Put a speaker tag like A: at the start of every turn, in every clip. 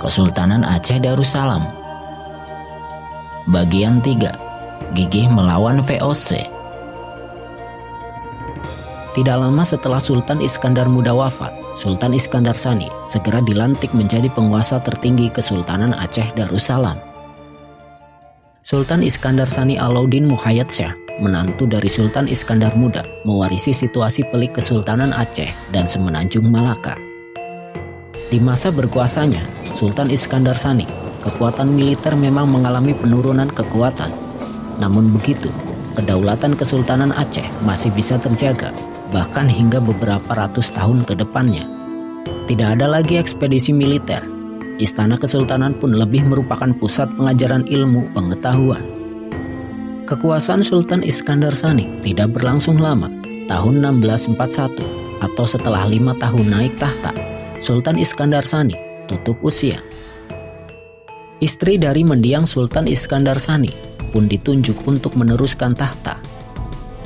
A: Kesultanan Aceh Darussalam. Bagian 3. Gigih melawan VOC. Tidak lama setelah Sultan Iskandar Muda wafat, Sultan Iskandar Sani segera dilantik menjadi penguasa tertinggi Kesultanan Aceh Darussalam. Sultan Iskandar Sani Alauddin Muhayyad Shah, menantu dari Sultan Iskandar Muda, mewarisi situasi pelik Kesultanan Aceh dan Semenanjung Malaka. Di masa berkuasanya, Sultan Iskandar Sani, kekuatan militer memang mengalami penurunan kekuatan. Namun begitu, kedaulatan Kesultanan Aceh masih bisa terjaga, bahkan hingga beberapa ratus tahun ke depannya. Tidak ada lagi ekspedisi militer. Istana Kesultanan pun lebih merupakan pusat pengajaran ilmu pengetahuan. Kekuasaan Sultan Iskandar Sani tidak berlangsung lama. Tahun 1641 atau setelah 5 tahun naik tahta, Sultan Iskandar Sani tutup usia. Istri dari mendiang Sultan Iskandar Sani pun ditunjuk untuk meneruskan tahta.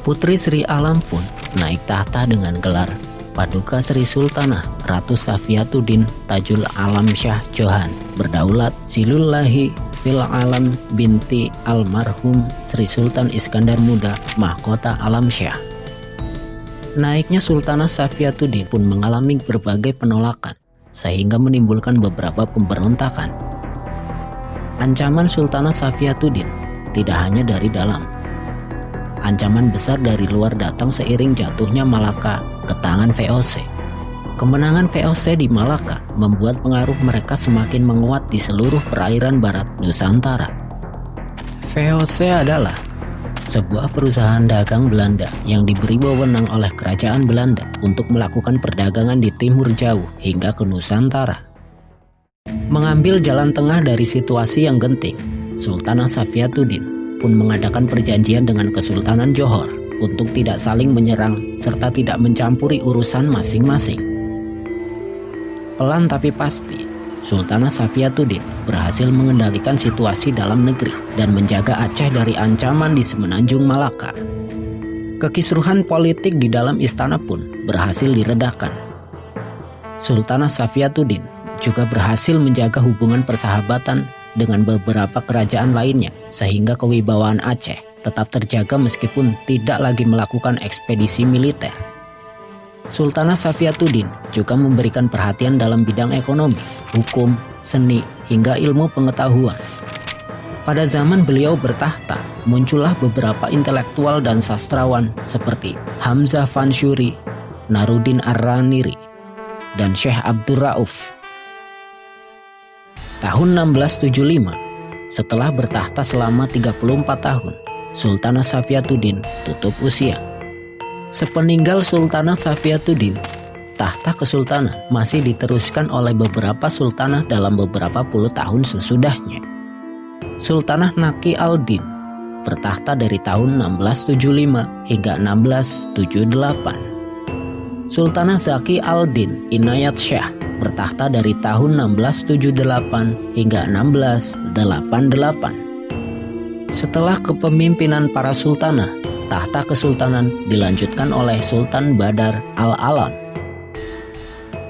A: Putri Sri Alam pun naik tahta dengan gelar Paduka Sri Sultanah Ratu Safiyatuddin Tajul Alam Shah Johan, berdaulat Silullahi fil Alam binti almarhum Sri Sultan Iskandar Muda Mahkota Alam Shah. Naiknya Sultanah Safiyatuddin pun mengalami berbagai penolakan, sehingga menimbulkan beberapa pemberontakan. Ancaman Sultanah Safiyatuddin tidak hanya dari dalam. Ancaman besar dari luar datang seiring jatuhnya Malaka ke tangan VOC. Kemenangan VOC di Malaka membuat pengaruh mereka semakin menguat di seluruh perairan barat Nusantara. VOC adalah sebuah perusahaan dagang Belanda yang diberi wewenang oleh kerajaan Belanda untuk melakukan perdagangan di timur jauh hingga ke Nusantara. Mengambil jalan tengah dari situasi yang genting, Sultanah Safiyatuddin pun mengadakan perjanjian dengan Kesultanan Johor untuk tidak saling menyerang serta tidak mencampuri urusan masing-masing. Pelan tapi pasti, Sultanah Safiyatuddin berhasil mengendalikan situasi dalam negeri dan menjaga Aceh dari ancaman di Semenanjung Malaka. Kekisruhan politik di dalam istana pun berhasil diredakan. Sultanah Safiyatuddin juga berhasil menjaga hubungan persahabatan dengan beberapa kerajaan lainnya, sehingga kewibawaan Aceh tetap terjaga meskipun tidak lagi melakukan ekspedisi militer. Sultanah Safiyatuddin juga memberikan perhatian dalam bidang ekonomi, hukum, seni, hingga ilmu pengetahuan. Pada zaman beliau bertahta, muncullah beberapa intelektual dan sastrawan seperti Hamzah Fansyuri, Naruddin Ar-Raniri, dan Syekh Abdur Rauf. Tahun 1675, setelah bertahta selama 34 tahun, Sultanah Safiyatuddin tutup usia. Sepeninggal Sultanah Safiyatuddin, tahta kesultanan masih diteruskan oleh beberapa sultanah dalam beberapa puluh tahun sesudahnya. Sultanah Naqi al-Din bertahta dari tahun 1675 hingga 1678. Sultanah Zaki al-Din Inayat Shah bertahta dari tahun 1678 hingga 1688. Setelah kepemimpinan para sultanah, tahta kesultanan dilanjutkan oleh Sultan Badar al-Alam.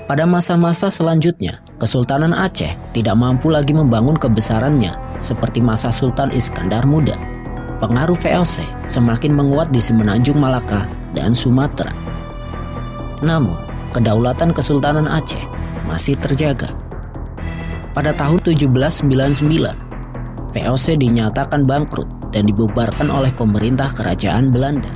A: Pada masa-masa selanjutnya, Kesultanan Aceh tidak mampu lagi membangun kebesarannya seperti masa Sultan Iskandar Muda. Pengaruh VOC semakin menguat di Semenanjung Malaka dan Sumatera. Namun, kedaulatan Kesultanan Aceh masih terjaga. Pada tahun 1799, VOC dinyatakan bangkrut dan dibubarkan oleh pemerintah kerajaan Belanda.